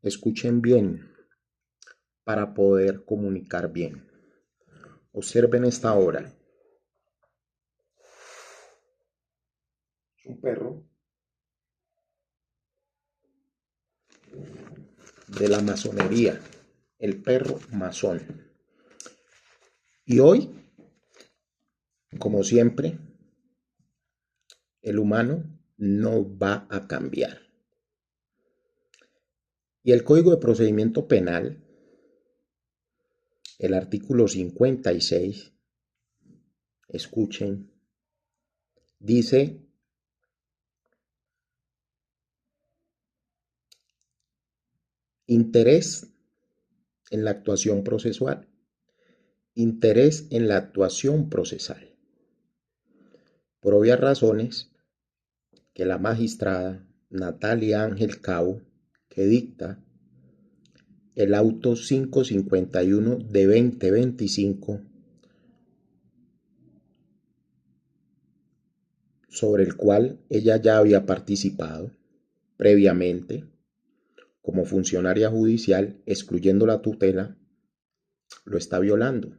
Escuchen bien para poder comunicar bien. Observen esta obra. Es un perro de la masonería, el perro masón. Y hoy, como siempre, el humano no va a cambiar. Y el Código de Procedimiento Penal, el artículo 56, escuchen, dice: interés en la actuación procesual. Interés en la actuación procesal. Por obvias razones que la magistrada Natalia Ángel Cabo, que dicta el auto 551 de 2025, sobre el cual ella ya había participado previamente como funcionaria judicial, excluyendo la tutela, lo está violando,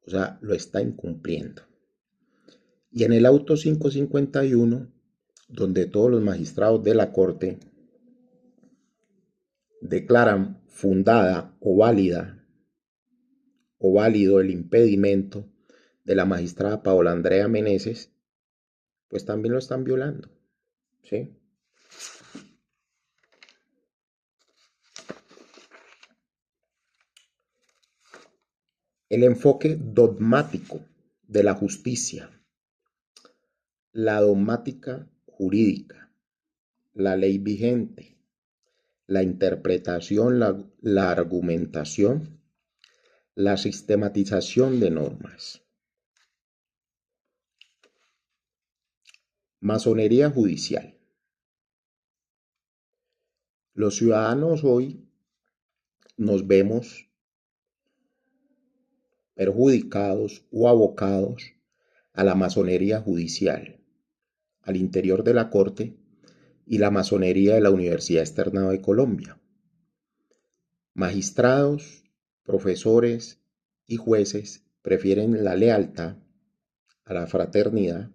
o sea, lo está incumpliendo. Y en el auto 551, donde todos los magistrados de la Corte declaran fundada o válida o válido el impedimento de la magistrada Paola Andrea Meneses, pues también lo están violando, ¿sí? El enfoque dogmático de la justicia, la dogmática jurídica, la ley vigente, la interpretación, la argumentación, la sistematización de normas. Masonería judicial. Los ciudadanos hoy nos vemos perjudicados o abocados a la masonería judicial, al interior de la Corte y la masonería de la Universidad Externado de Colombia. Magistrados, profesores y jueces prefieren la lealtad a la fraternidad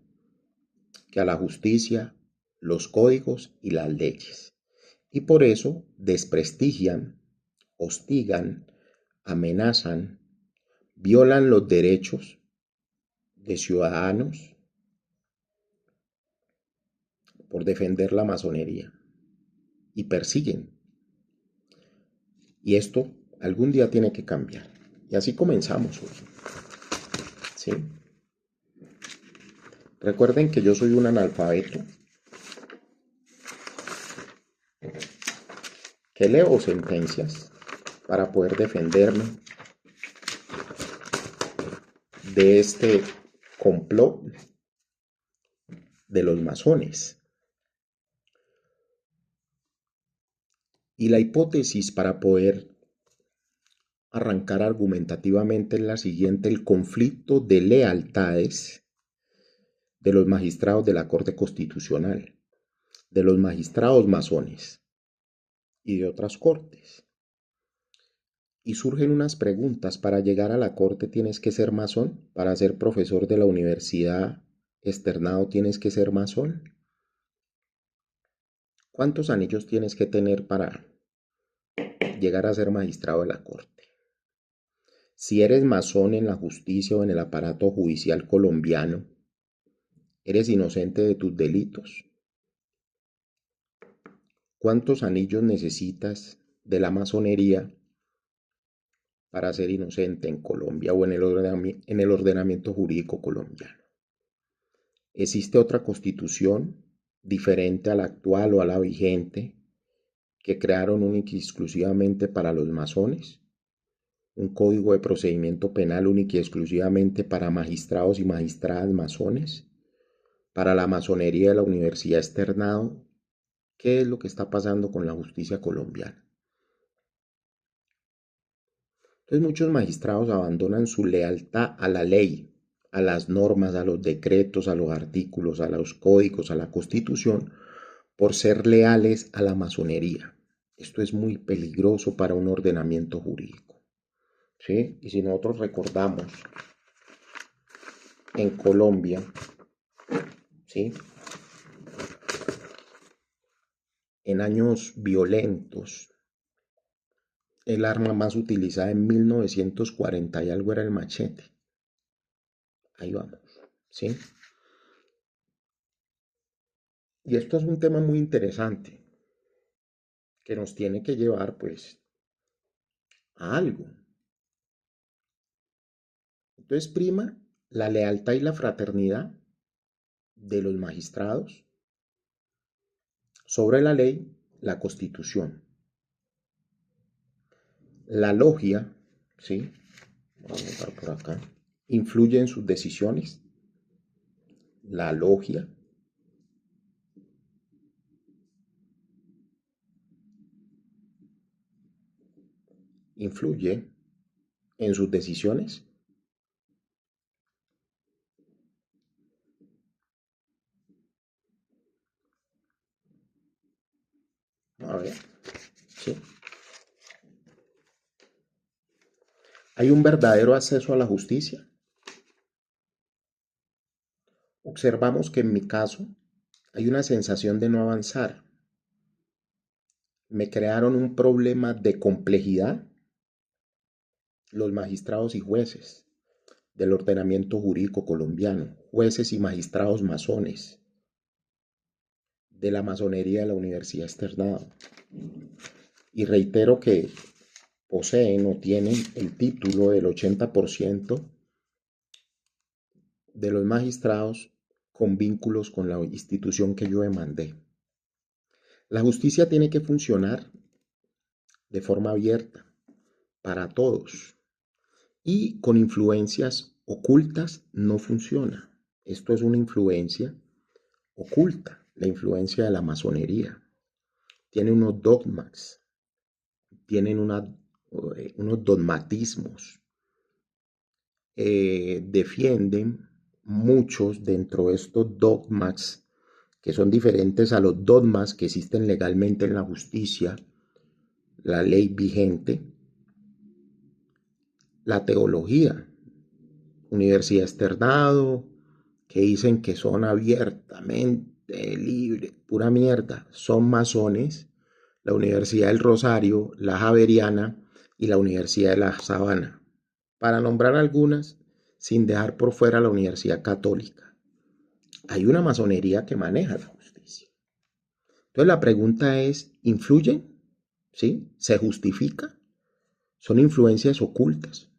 que a la justicia, los códigos y las leyes. Y por eso desprestigian, hostigan, amenazan, violan los derechos de ciudadanos por defender la masonería y persiguen. Y esto algún día tiene que cambiar. Y así comenzamos hoy. ¿Sí? Recuerden que yo soy un analfabeto que leo sentencias para poder defenderme de este complot de los masones. Y la hipótesis para poder arrancar argumentativamente es la siguiente: el conflicto de lealtades de los magistrados de la Corte Constitucional, de los magistrados masones y de otras cortes. Y surgen unas preguntas: ¿para llegar a la Corte tienes que ser masón? ¿Para ser profesor de la Universidad Externado tienes que ser masón? ¿Cuántos anillos tienes que tener para llegar a ser magistrado de la Corte? Si eres masón en la justicia o en el aparato judicial colombiano, ¿eres inocente de tus delitos? ¿Cuántos anillos necesitas de la masonería para ser inocente en Colombia o en el ordenamiento jurídico colombiano? ¿Existe otra constitución diferente a la actual o a la vigente que crearon única y exclusivamente para los masones? ¿Un código de procedimiento penal único y exclusivamente para magistrados y magistradas masones? ¿Para la masonería de la Universidad Externado? ¿Qué es lo que está pasando con la justicia colombiana? Entonces muchos magistrados abandonan su lealtad a la ley, a las normas, a los decretos, a los artículos, a los códigos, a la Constitución, por ser leales a la masonería. Esto es muy peligroso para un ordenamiento jurídico, ¿sí? Y si nosotros recordamos, en Colombia, ¿sí? En años violentos, el arma más utilizada en 1940 y algo era el machete. Ahí vamos, ¿sí? Y esto es un tema muy interesante que nos tiene que llevar, pues, a algo. Entonces, prima la lealtad y la fraternidad de los magistrados sobre la ley, la constitución. La logia, ¿sí? Vamos a anotar por acá. Influye en sus decisiones. La logia influye en sus decisiones. A ver, ¿sí? ¿Hay un verdadero acceso a la justicia? Observamos que en mi caso hay una sensación de no avanzar. Me crearon un problema de complejidad los magistrados y jueces del ordenamiento jurídico colombiano, jueces y magistrados masones de la masonería de la Universidad Externado. Y reitero que poseen o tienen el título del 80% de los magistrados con vínculos con la institución que yo demandé. La justicia tiene que funcionar de forma abierta para todos y con influencias ocultas no funciona. Esto es una influencia oculta, la influencia de la masonería. Tiene unos dogmas, tienen unos dogmatismos, defienden muchos dentro de estos dogmas que son diferentes a los dogmas que existen legalmente en la justicia, la ley vigente, la teología, Universidad Externado, que dicen que son abiertamente libres, pura mierda, son masones, la Universidad del Rosario, la Javeriana y la Universidad de la Sabana, para nombrar algunas, sin dejar por fuera la Universidad Católica. Hay una masonería que maneja la justicia. Entonces la pregunta es, ¿influyen? ¿Sí? ¿Se justifica? ¿Son influencias ocultas?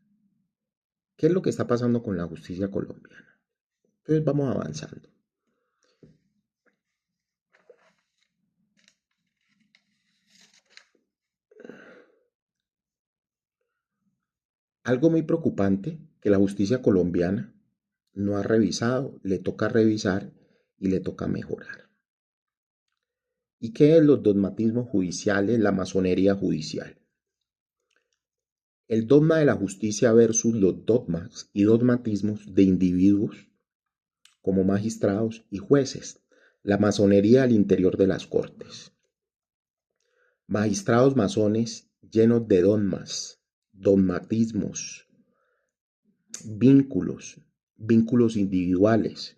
¿Qué es lo que está pasando con la justicia colombiana? Entonces vamos avanzando. Algo muy preocupante que la justicia colombiana no ha revisado, le toca revisar y le toca mejorar. ¿Y qué es los dogmatismos judiciales, la masonería judicial? El dogma de la justicia versus los dogmas y dogmatismos de individuos como magistrados y jueces, la masonería al interior de las cortes. Magistrados masones llenos de dogmas, dogmatismos, vínculos individuales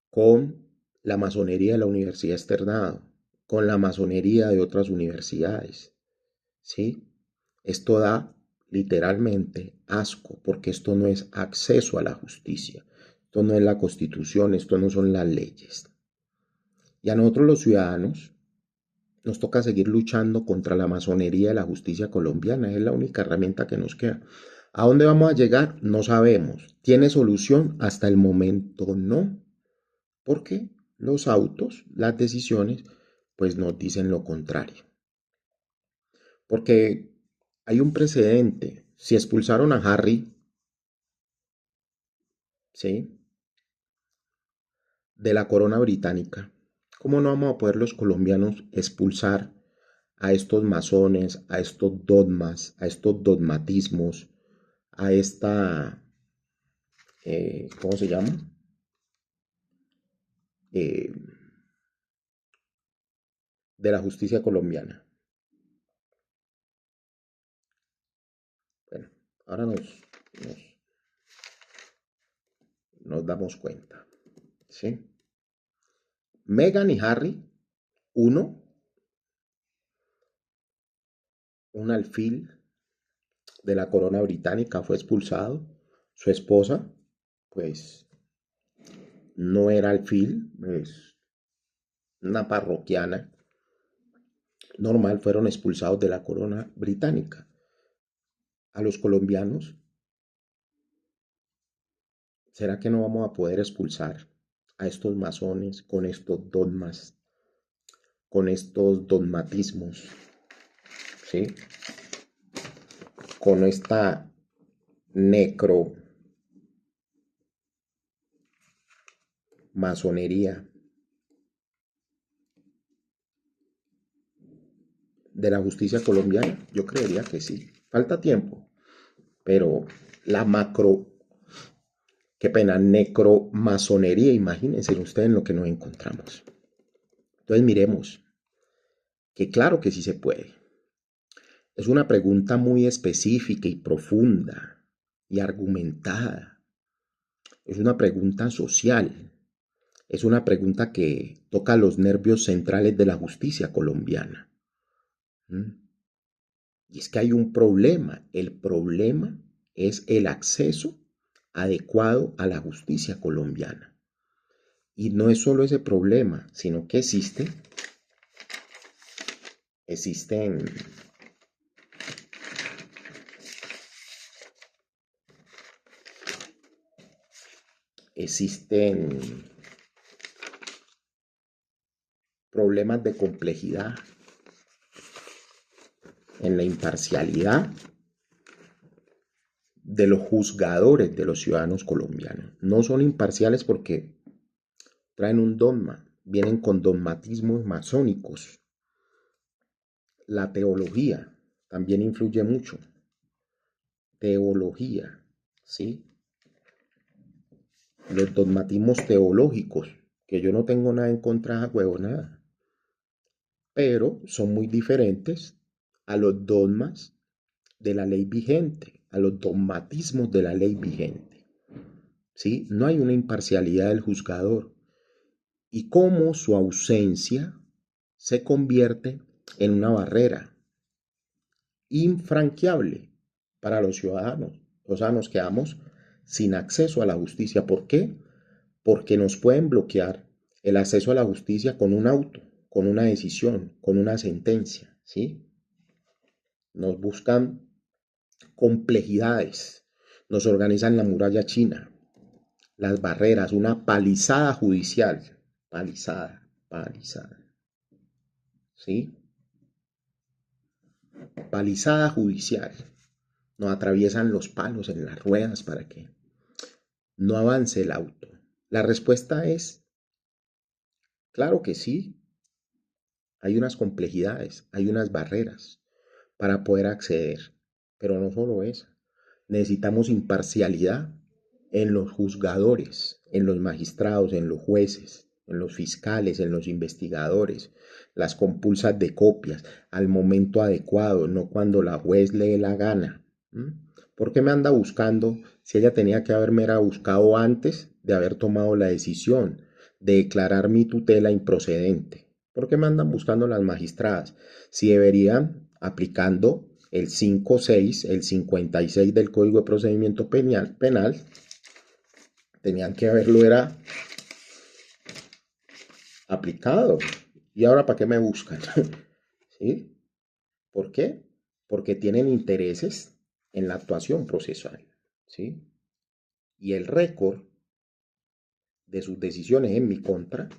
con la masonería de la Universidad Externado, con la masonería de otras universidades, ¿sí? Esto da literalmente asco, porque esto no es acceso a la justicia, esto no es la Constitución, esto no son las leyes. Y a nosotros los ciudadanos nos toca seguir luchando contra la masonería de la justicia colombiana, es la única herramienta que nos queda. ¿A dónde vamos a llegar? No sabemos. ¿Tiene solución? Hasta el momento no, porque los autos, las decisiones, pues nos dicen lo contrario. Porque hay un precedente. Si expulsaron a Harry, ¿sí? De la corona británica, ¿cómo no vamos a poder los colombianos expulsar a estos masones, a estos dogmas, a estos dogmatismos, a esta, ¿cómo se llama? de la justicia colombiana. Bueno, ahora nos damos cuenta, ¿sí? Meghan y Harry, uno, un alfil de la corona británica fue expulsado. Su esposa, pues, no era alfil, es una parroquiana normal, fueron expulsados de la corona británica. A los colombianos, ¿será que no vamos a poder expulsar a estos masones con estos dogmas, con estos dogmatismos, ¿sí? Con esta necromasonería de la justicia colombiana? Yo creería que sí. Falta tiempo, pero la qué pena, necromasonería, imagínense ustedes en lo que nos encontramos. Entonces miremos que claro que sí se puede. Es una pregunta muy específica y profunda y argumentada. Es una pregunta social. Es una pregunta que toca los nervios centrales de la justicia colombiana. Y es que hay un problema. El problema es el acceso adecuado a la justicia colombiana. Y no es solo ese problema, sino que existen problemas de complejidad en la imparcialidad de los juzgadores de los ciudadanos colombianos. No son imparciales porque traen un dogma, vienen con dogmatismos masónicos. La teología también influye mucho. Teología, ¿sí? Los dogmatismos teológicos, que yo no tengo nada en contra de huevonada, pero son muy diferentes a los dogmas de la ley vigente, a los dogmatismos de la ley vigente. ¿Sí? No hay una imparcialidad del juzgador y cómo su ausencia se convierte en una barrera infranqueable para los ciudadanos. O sea, nos quedamos sin acceso a la justicia. ¿Por qué? Porque nos pueden bloquear el acceso a la justicia con un auto, con una decisión, con una sentencia, ¿sí? Nos buscan complejidades, nos organizan la muralla china, las barreras, una palizada judicial, palizada, ¿sí? Palizada judicial. Nos atraviesan los palos en las ruedas para que no avance el auto. La respuesta es, claro que sí, hay unas complejidades, hay unas barreras para poder acceder, pero no solo eso. Necesitamos imparcialidad en los juzgadores, en los magistrados, en los jueces, en los fiscales, en los investigadores, las compulsas de copias, al momento adecuado, no cuando la juez le dé la gana. ¿Por qué me anda buscando si ella tenía que haberme buscado antes de haber tomado la decisión de declarar mi tutela improcedente? ¿Por qué me andan buscando las magistradas? Si deberían, aplicando el 5.6, el 56 del Código de Procedimiento Penal, tenían que haberlo aplicado. ¿Y ahora para qué me buscan? ¿Sí? ¿Por qué? Porque tienen intereses en la actuación procesal, ¿sí? Y el récord de sus decisiones en mi contra,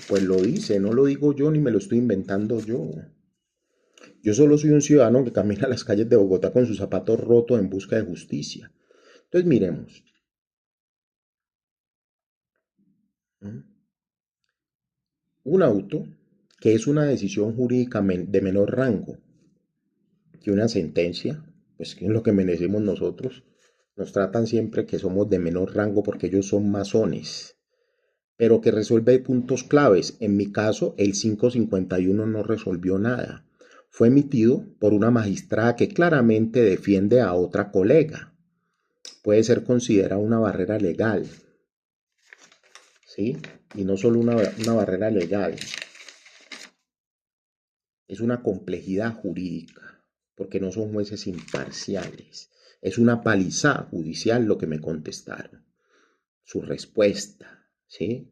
pues lo dice, no lo digo yo ni me lo estoy inventando yo. Yo solo soy un ciudadano que camina a las calles de Bogotá con sus zapatos rotos en busca de justicia. Entonces miremos. Un auto, que es una decisión jurídica de menor rango que una sentencia, pues que es lo que merecemos nosotros. Nos tratan siempre que somos de menor rango porque ellos son masones. pero que resuelve puntos claves. En mi caso, el 551 no resolvió nada. Fue emitido por una magistrada que claramente defiende a otra colega. Puede ser considerada una barrera legal, ¿sí? Y no solo una barrera legal, es una complejidad jurídica, porque no son jueces imparciales. Es una palizada judicial lo que me contestaron. Su respuesta, ¿sí?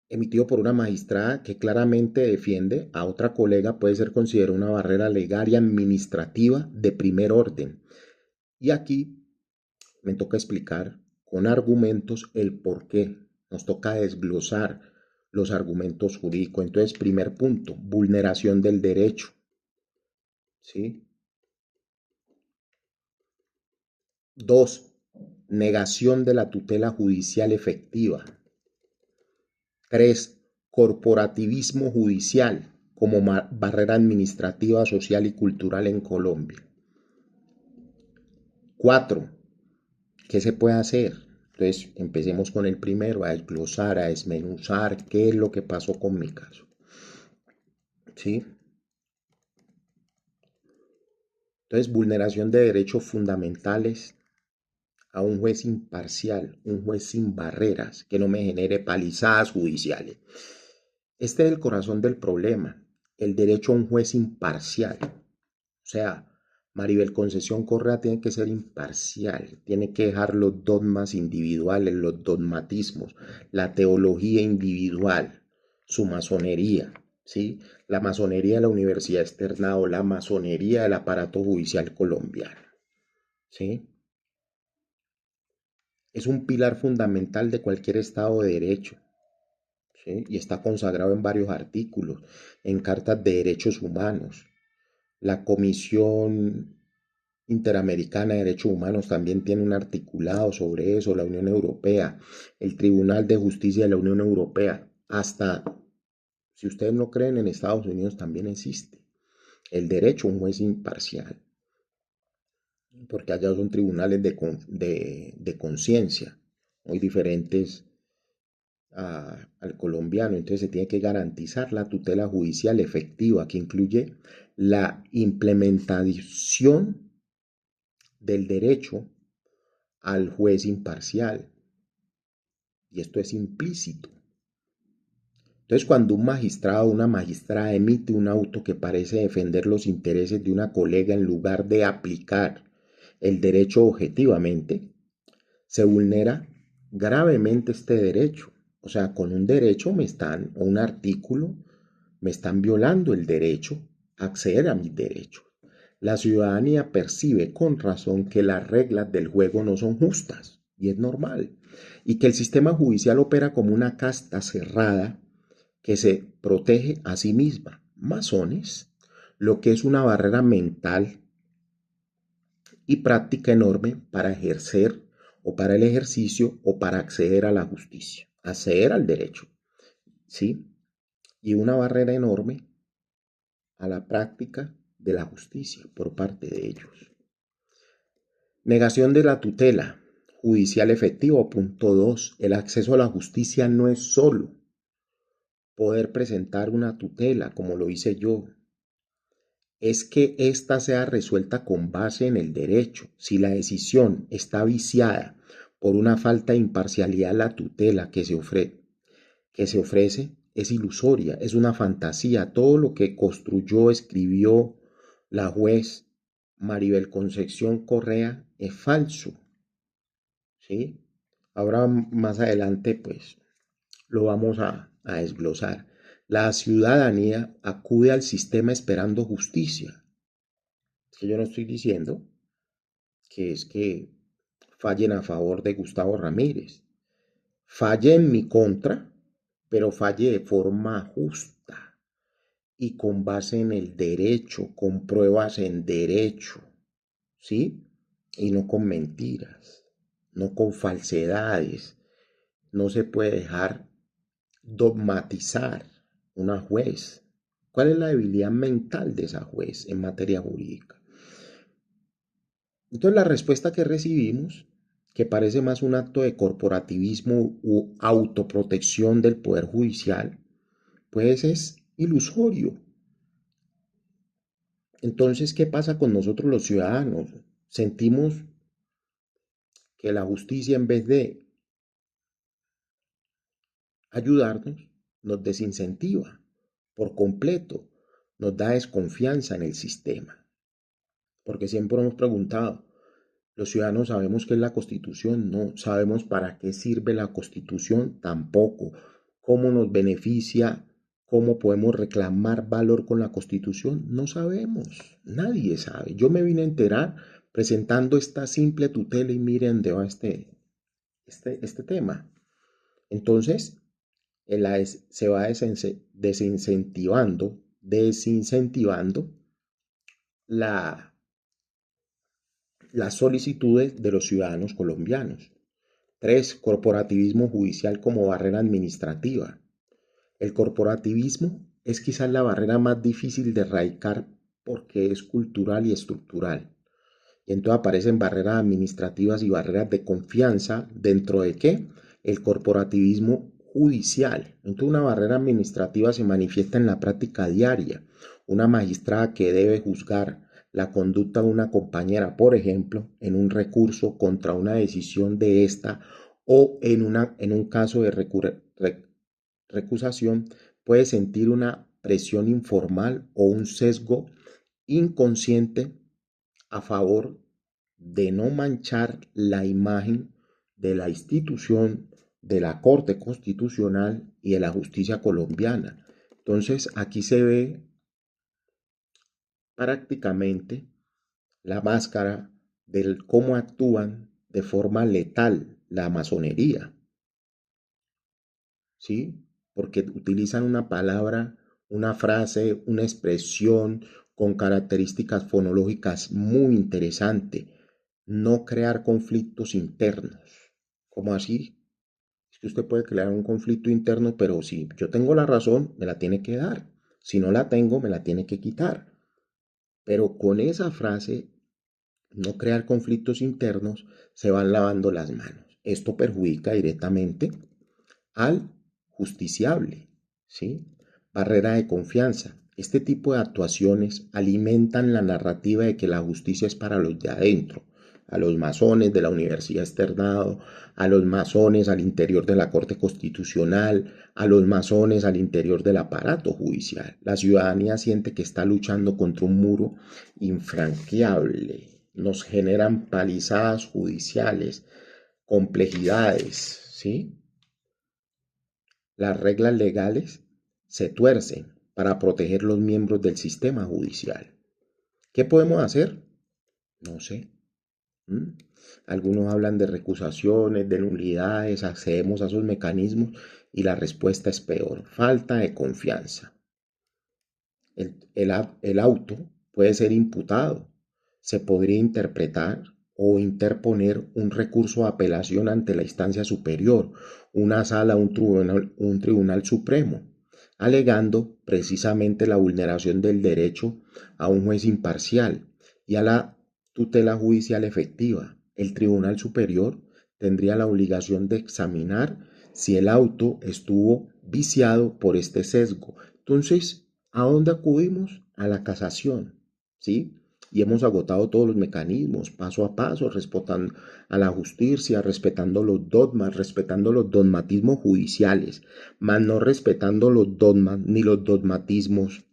Emitido por una magistrada que claramente defiende a otra colega puede ser considerada una barrera legal y administrativa de primer orden. Y aquí me toca explicar con argumentos el por qué. Nos toca desglosar los argumentos jurídicos. Entonces, primer punto, vulneración del derecho. ¿Sí? 2. Negación de la tutela judicial efectiva. 3. Corporativismo judicial como barrera administrativa, social y cultural en Colombia. 4. ¿Qué se puede hacer? Entonces, empecemos con el primero, a desglosar, a desmenuzar qué es lo que pasó con mi caso. ¿Sí? Entonces, vulneración de derechos fundamentales a un juez imparcial, un juez sin barreras, que no me genere palizadas judiciales. Este es el corazón del problema, el derecho a un juez imparcial. O sea, Maribel Concesión Correa tiene que ser imparcial, tiene que dejar los dogmas individuales, los dogmatismos, la teología individual, su masonería, ¿sí? La masonería de la Universidad Externado, la masonería del aparato judicial colombiano, ¿sí? Es un pilar fundamental de cualquier Estado de Derecho, ¿sí? Y está consagrado en varios artículos, en cartas de derechos humanos. La Comisión Interamericana de Derechos Humanos también tiene un articulado sobre eso, la Unión Europea, el Tribunal de Justicia de la Unión Europea, hasta, si ustedes no creen, en Estados Unidos también existe el derecho a un juez imparcial, porque allá son tribunales de conciencia, muy diferentes al colombiano. Entonces se tiene que garantizar la tutela judicial efectiva, que incluye la implementación del derecho al juez imparcial. Y esto es implícito. Entonces, cuando un magistrado o una magistrada emite un auto que parece defender los intereses de una colega en lugar de aplicar el derecho objetivamente, se vulnera gravemente este derecho. O sea, con un derecho o un artículo, me están violando el derecho a acceder a mis derechos. La ciudadanía percibe con razón que las reglas del juego no son justas, y es normal, y que el sistema judicial opera como una casta cerrada que se protege a sí misma, masones, lo que es una barrera mental y práctica enorme para ejercer o para el ejercicio o para acceder a la justicia, acceder al derecho, ¿sí? Y una barrera enorme a la práctica de la justicia por parte de ellos. Negación de la tutela judicial efectiva. Punto 2. El acceso a la justicia no es solo poder presentar una tutela, como lo hice yo. Es que ésta sea resuelta con base en el derecho. Si la decisión está viciada por una falta de imparcialidad, la tutela que se ofrece es ilusoria, es una fantasía. Todo lo que construyó, escribió la juez Maribel Concepción Correa es falso, ¿sí? Ahora más adelante, pues, lo vamos a desglosar. La ciudadanía acude al sistema esperando justicia. Es que yo no estoy diciendo que es que fallen a favor de Gustavo Ramírez. Falle en mi contra, pero falle de forma justa y con base en el derecho, con pruebas en derecho, ¿sí? Y no con mentiras, no con falsedades. No se puede dejar dogmatizar una juez. ¿Cuál es la debilidad mental de esa juez en materia jurídica? Entonces la respuesta que recibimos, que parece más un acto de corporativismo u autoprotección del Poder Judicial, pues es ilusorio. Entonces, ¿qué pasa con nosotros los ciudadanos? Sentimos que la justicia, en vez de ayudarnos, nos desincentiva por completo, nos da desconfianza en el sistema. Porque siempre hemos preguntado, los ciudadanos sabemos qué es la Constitución, no sabemos para qué sirve la Constitución, tampoco, cómo nos beneficia, cómo podemos reclamar valor con la Constitución, no sabemos, nadie sabe. Yo me vine a enterar presentando esta simple tutela y miren dónde va este tema. Entonces, se va desincentivando la, las solicitudes de los ciudadanos colombianos. 3. Corporativismo judicial como barrera administrativa. El corporativismo es quizás la barrera más difícil de erradicar porque es cultural y estructural. Y entonces aparecen barreras administrativas y barreras de confianza. ¿Dentro de qué? El corporativismo judicial. Entonces una barrera administrativa se manifiesta en la práctica diaria. Una magistrada que debe juzgar la conducta de una compañera, por ejemplo, en un recurso contra una decisión de esta o en un caso de recusación, puede sentir una presión informal o un sesgo inconsciente a favor de no manchar la imagen de la institución, de la Corte Constitucional y de la justicia colombiana. Entonces aquí se ve prácticamente la máscara del cómo actúan de forma letal la masonería, ¿sí? Porque utilizan una palabra, una frase, una expresión con características fonológicas muy interesantes. No crear conflictos internos. ¿Cómo así? Es que usted puede crear un conflicto interno, pero si yo tengo la razón, me la tiene que dar. Si no la tengo, me la tiene que quitar. Pero con esa frase, no crear conflictos internos, se van lavando las manos. Esto perjudica directamente al justiciable, ¿sí? Barrera de confianza. Este tipo de actuaciones alimentan la narrativa de que la justicia es para los de adentro, a los masones de la universidad externado, a los masones al interior de la Corte Constitucional, a los masones al interior del aparato judicial. La ciudadanía siente que está luchando contra un muro infranqueable. Nos generan palizadas judiciales, complejidades, ¿sí? Las reglas legales se tuercen para proteger los miembros del sistema judicial. ¿Qué podemos hacer? No sé. Algunos hablan de recusaciones, de nulidades, accedemos a esos mecanismos y la respuesta es peor, falta de confianza. El auto puede ser imputado, se podría interpretar o interponer un recurso de apelación ante la instancia superior, una sala, un tribunal supremo, alegando precisamente la vulneración del derecho a un juez imparcial y a la tutela judicial efectiva. El Tribunal Superior tendría la obligación de examinar si el auto estuvo viciado por este sesgo. Entonces, ¿a dónde acudimos? A la casación, ¿sí? Y hemos agotado todos los mecanismos, paso a paso, respetando a la justicia, respetando los dogmas, respetando los dogmatismos judiciales, mas no respetando los dogmas ni los dogmatismos,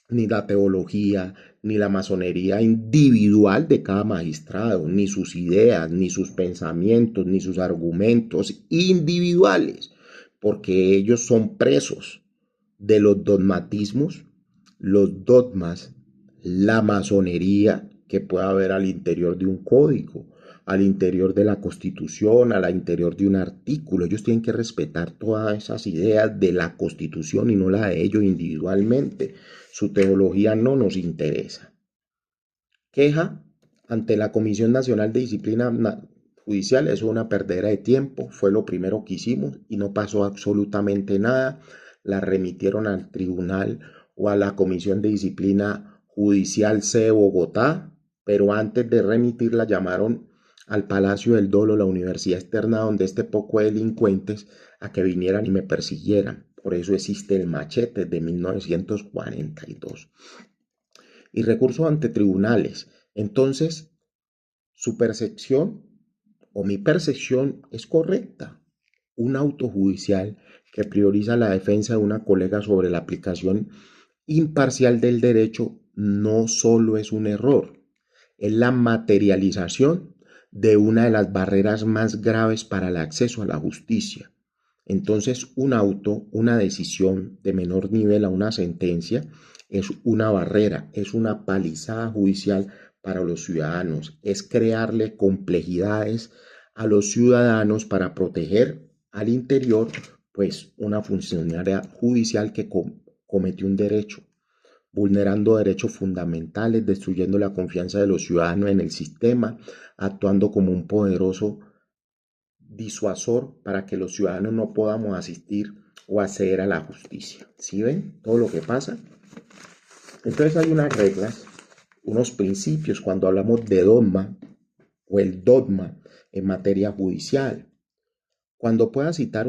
ni la teología, ni la masonería individual de cada magistrado, ni sus ideas, ni sus pensamientos, ni sus argumentos individuales, porque ellos son presos de los dogmatismos, los dogmas, la masonería que pueda haber al interior de un código, al interior de la Constitución, al interior de un artículo. Ellos tienen que respetar todas esas ideas de la Constitución y no la de ellos individualmente. Su teología no nos interesa. Queja ante la Comisión Nacional de Disciplina Judicial es una perdera de tiempo, fue lo primero que hicimos y no pasó absolutamente nada. La remitieron al tribunal o a la Comisión de Disciplina Judicial C de Bogotá, pero antes de remitirla llamaron al Palacio del Dolo, la universidad externa donde este poco de delincuentes a que vinieran y me persiguieran. Por eso existe el machete de 1942. Y recursos ante tribunales. Entonces, su percepción o mi percepción es correcta. Un auto judicial que prioriza la defensa de una colega sobre la aplicación imparcial del derecho no solo es un error, es la materialización de una de las barreras más graves para el acceso a la justicia. Entonces, un auto, una decisión de menor nivel a una sentencia, es una barrera, es una palizada judicial para los ciudadanos, es crearle complejidades a los ciudadanos para proteger al interior, pues una funcionaria judicial que cometió un derecho, vulnerando derechos fundamentales, destruyendo la confianza de los ciudadanos en el sistema, actuando como un poderoso disuasor para que los ciudadanos no podamos asistir o acceder a la justicia. ¿Sí ven todo lo que pasa? Entonces hay unas reglas, unos principios cuando hablamos de dogma o el dogma en materia judicial. Cuando puedas citar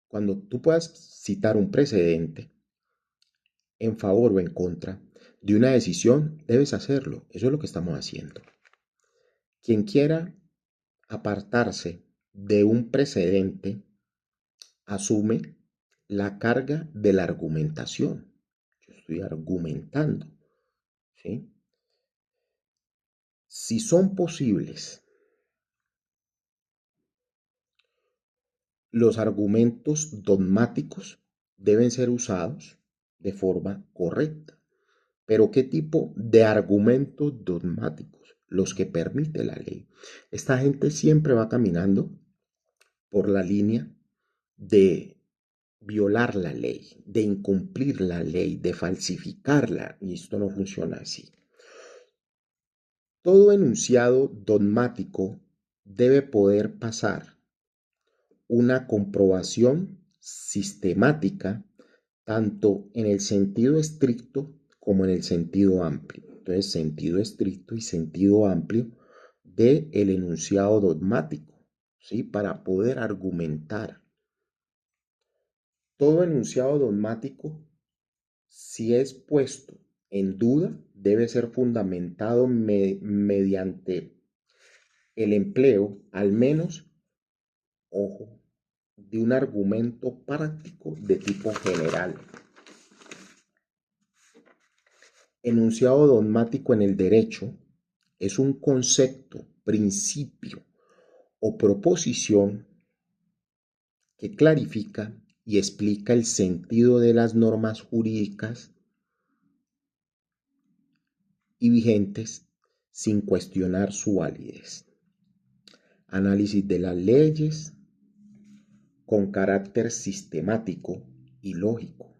cuando tú puedas citar un precedente en favor o en contra de una decisión, debes hacerlo. Eso es lo que estamos haciendo. Quien quiera apartarse de un precedente asume la carga de la argumentación. Yo estoy argumentando, ¿sí? Si son posibles los argumentos dogmáticos, deben ser usados de forma correcta. Pero ¿qué tipo de argumentos dogmáticos? Los que permite la ley. Esta gente siempre va caminando por la línea de violar la ley, de incumplir la ley, de falsificarla, y esto no funciona así. Todo enunciado dogmático debe poder pasar una comprobación sistemática tanto en el sentido estricto como en el sentido amplio. Entonces, sentido estricto y sentido amplio del enunciado dogmático, ¿sí? Para poder argumentar. Todo enunciado dogmático, si es puesto en duda, debe ser fundamentado mediante el empleo, al menos, ojo, de un argumento práctico de tipo general. Enunciado dogmático en el derecho es un concepto, principio o proposición que clarifica y explica el sentido de las normas jurídicas y vigentes sin cuestionar su validez. Análisis de las leyes con carácter sistemático y lógico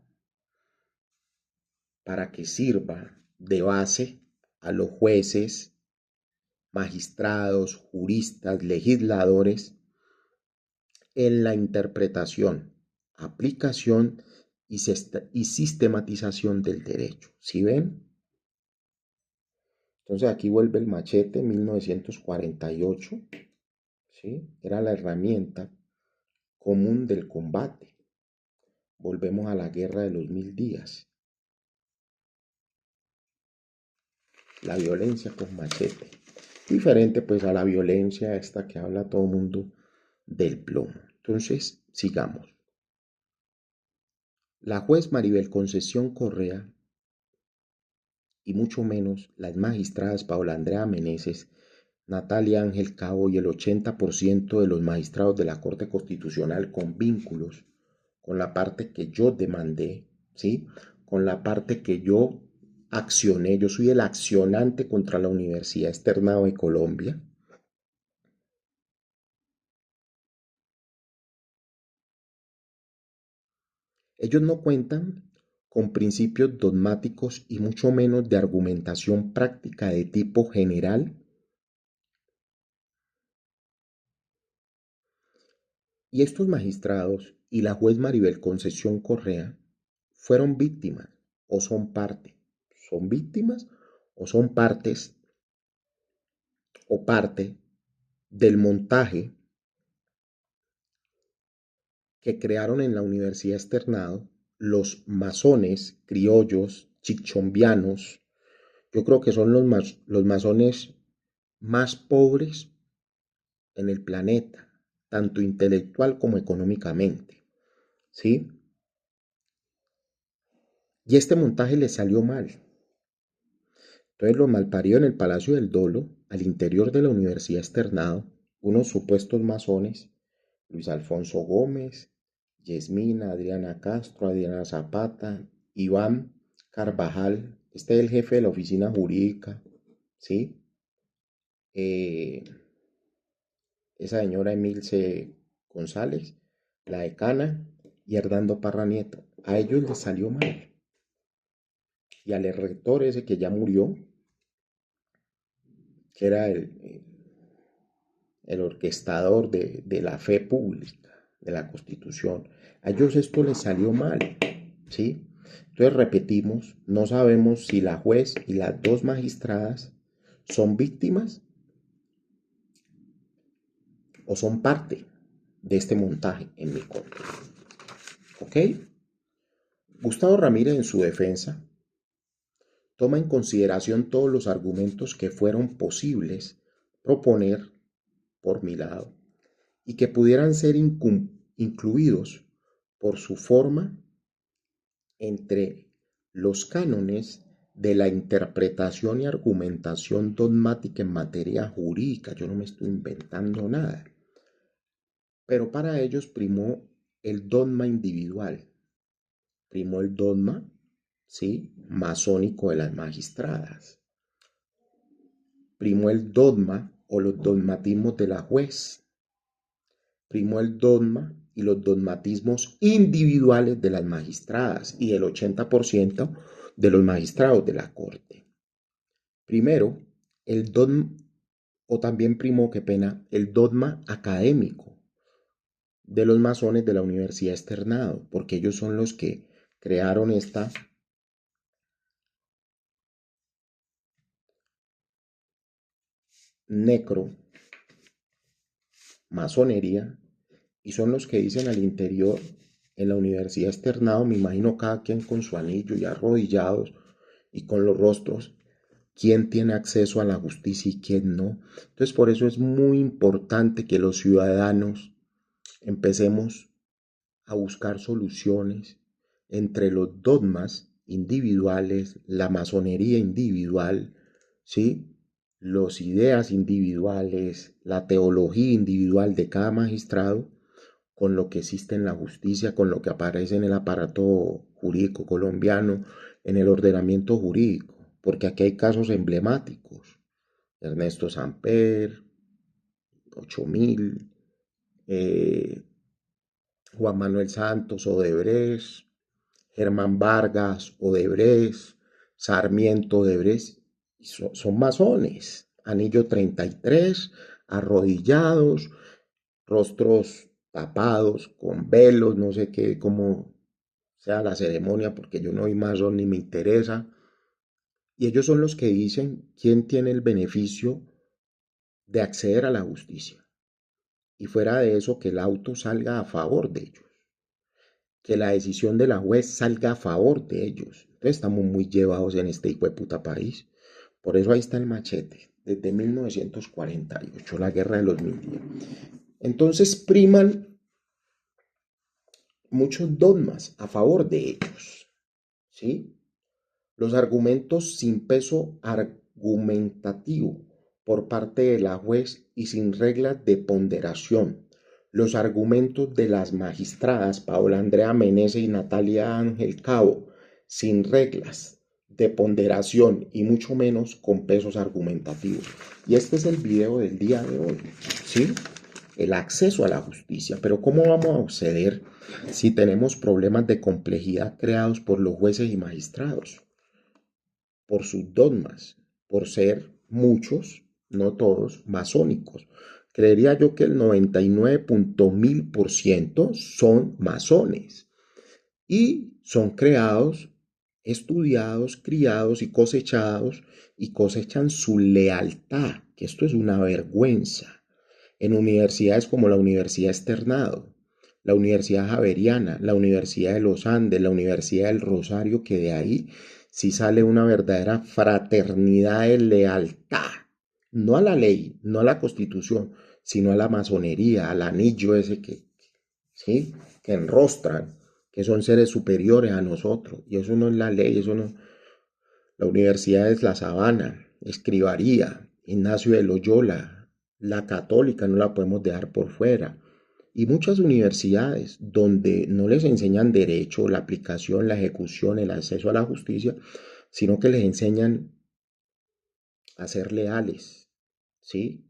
para que sirva de base a los jueces, magistrados, juristas, legisladores en la interpretación, aplicación y sistematización del derecho. ¿Sí ven? Entonces aquí vuelve el machete, 1948, ¿sí? Era la herramienta común del combate. Volvemos a la guerra de los 1000 días. La violencia con machete. Diferente pues a la violencia esta que habla todo el mundo del plomo. Entonces, sigamos. La juez Maribel Concesión Correa y mucho menos las magistradas Paula Andrea Meneses, Natalia Ángel Cabo y el 80% de los magistrados de la Corte Constitucional con vínculos con la parte que yo demandé, ¿sí? Con la parte que yo accioné, yo soy el accionante contra la Universidad Externado de Colombia. Ellos no cuentan con principios dogmáticos y mucho menos de argumentación práctica de tipo general. Y estos magistrados y la juez Maribel Concesión Correa fueron víctimas o son parte. Son víctimas o son partes o parte del montaje que crearon en la Universidad Externado los masones criollos, chichombianos. Yo creo que son los masones más pobres en el planeta, tanto intelectual como económicamente, ¿sí? Y este montaje le salió mal. Entonces los malparidos en el Palacio del Dolo, al interior de la Universidad Externado, unos supuestos masones, Luis Alfonso Gómez, Yesmina, Adriana Castro, Adriana Zapata, Iván Carvajal, este es el jefe de la oficina jurídica, ¿sí? Eh, esa señora Emilce González, la decana, y Hernando Parra Nieto. A ellos les salió mal. Y al rector ese que ya murió, que era el orquestador de la fe pública, de la Constitución, a ellos esto les salió mal, ¿sí? Entonces repetimos, no sabemos si la juez y las dos magistradas son víctimas o son parte de este montaje en mi contra. ¿Ok? Gustavo Ramírez en su defensa toma en consideración todos los argumentos que fueron posibles proponer por mi lado y que pudieran ser incluidos por su forma entre los cánones de la interpretación y argumentación dogmática en materia jurídica. Yo no me estoy inventando nada. Pero para ellos primó el dogma individual, primó el dogma, ¿sí?, masónico de las magistradas, primó el dogma o los dogmatismos de la juez, primó el dogma y los dogmatismos individuales de las magistradas y del 80% de los magistrados de la corte. Primero, el dogma, o también primó, qué pena, el dogma académico de los masones de la Universidad Externado, porque ellos son los que crearon esta necro masonería y son los que dicen al interior en la Universidad Externado, me imagino cada quien con su anillo y arrodillados y con los rostros, quién tiene acceso a la justicia y quién no. Entonces por eso es muy importante que los ciudadanos empecemos a buscar soluciones entre los dogmas individuales, la masonería individual, ¿sí?, las ideas individuales, la teología individual de cada magistrado, con lo que existe en la justicia, con lo que aparece en el aparato jurídico colombiano, en el ordenamiento jurídico, porque aquí hay casos emblemáticos. Ernesto Samper, 8000, Juan Manuel Santos, Odebrecht, Germán Vargas, Odebrecht, Sarmiento, Odebrecht, son masones. Anillo 33, arrodillados, rostros tapados, con velos, no sé qué, cómo sea la ceremonia, porque yo no soy masón ni me interesa. Y ellos son los que dicen quién tiene el beneficio de acceder a la justicia. Y fuera de eso, que el auto salga a favor de ellos, que la decisión de la juez salga a favor de ellos. Entonces estamos muy llevados en este hijo de puta país. Por eso ahí está el machete, desde 1948, la guerra de los 1000 días. Entonces priman muchos dogmas a favor de ellos, ¿sí? Los argumentos sin peso argumentativo por parte de la juez y sin reglas de ponderación. Los argumentos de las magistradas Paola Andrea Meneses y Natalia Ángel Cabo, sin reglas de ponderación y mucho menos con pesos argumentativos. Y este es el video del día de hoy, ¿sí? El acceso a la justicia. Pero ¿cómo vamos a acceder si tenemos problemas de complejidad creados por los jueces y magistrados? Por sus dogmas, por ser muchos, no todos, masónicos. Creería yo que el 99.1000% son masones y son creados estudiados, criados y cosechan su lealtad, que esto es una vergüenza. En universidades como la Universidad Externado, la Universidad Javeriana, la Universidad de los Andes, la Universidad del Rosario, que de ahí sí sale una verdadera fraternidad de lealtad, no a la ley, no a la constitución, sino a la masonería, al anillo ese ¿sí? Que enrostran, que son seres superiores a nosotros. Y eso no es la ley, eso no. La universidad es La Sabana, Escribaría, Ignacio de Loyola, la Católica no la podemos dejar por fuera. Y muchas universidades donde no les enseñan derecho, la aplicación, la ejecución, el acceso a la justicia, sino que les enseñan a ser leales, ¿sí?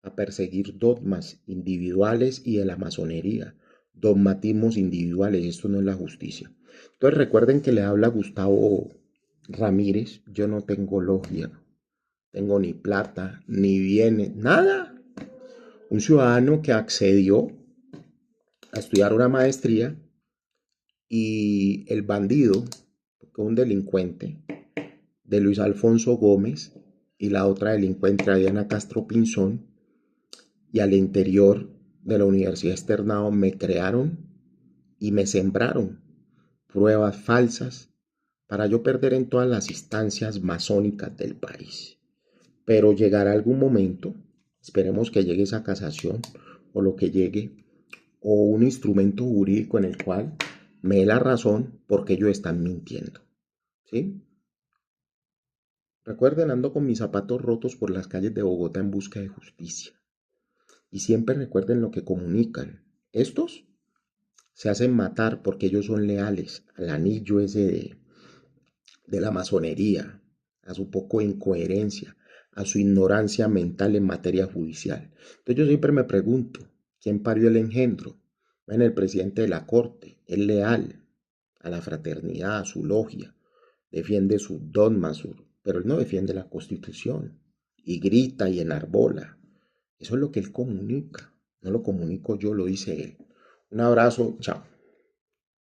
A perseguir dogmas individuales y de la masonería, dogmatismos individuales, esto no es la justicia. Entonces recuerden que le habla Gustavo Ramírez, yo no tengo logia, tengo ni plata, ni bienes, nada. Un ciudadano que accedió a estudiar una maestría y el bandido, un delincuente, de Luis Alfonso Gómez y la otra delincuente, Diana Castro Pinzón, y al interior de la Universidad Externado me crearon y me sembraron pruebas falsas para yo perder en todas las instancias masónicas del país. Pero llegará algún momento, esperemos que llegue esa casación o lo que llegue, o un instrumento jurídico en el cual me dé la razón porque ellos están mintiendo. ¿Sí? Recuerden, ando con mis zapatos rotos por las calles de Bogotá en busca de justicia. Y siempre recuerden lo que comunican. Estos se hacen matar porque ellos son leales al anillo ese de la masonería, a su poco incoherencia, a su ignorancia mental en materia judicial. Entonces yo siempre me pregunto, ¿quién parió el engendro? Bueno, el presidente de la corte, es leal a la fraternidad, a su logia, defiende sus dogmas, pero él no defiende la constitución y grita y enarbola. Eso es lo que él comunica, no lo comunico yo, lo dice él. Un abrazo, chao.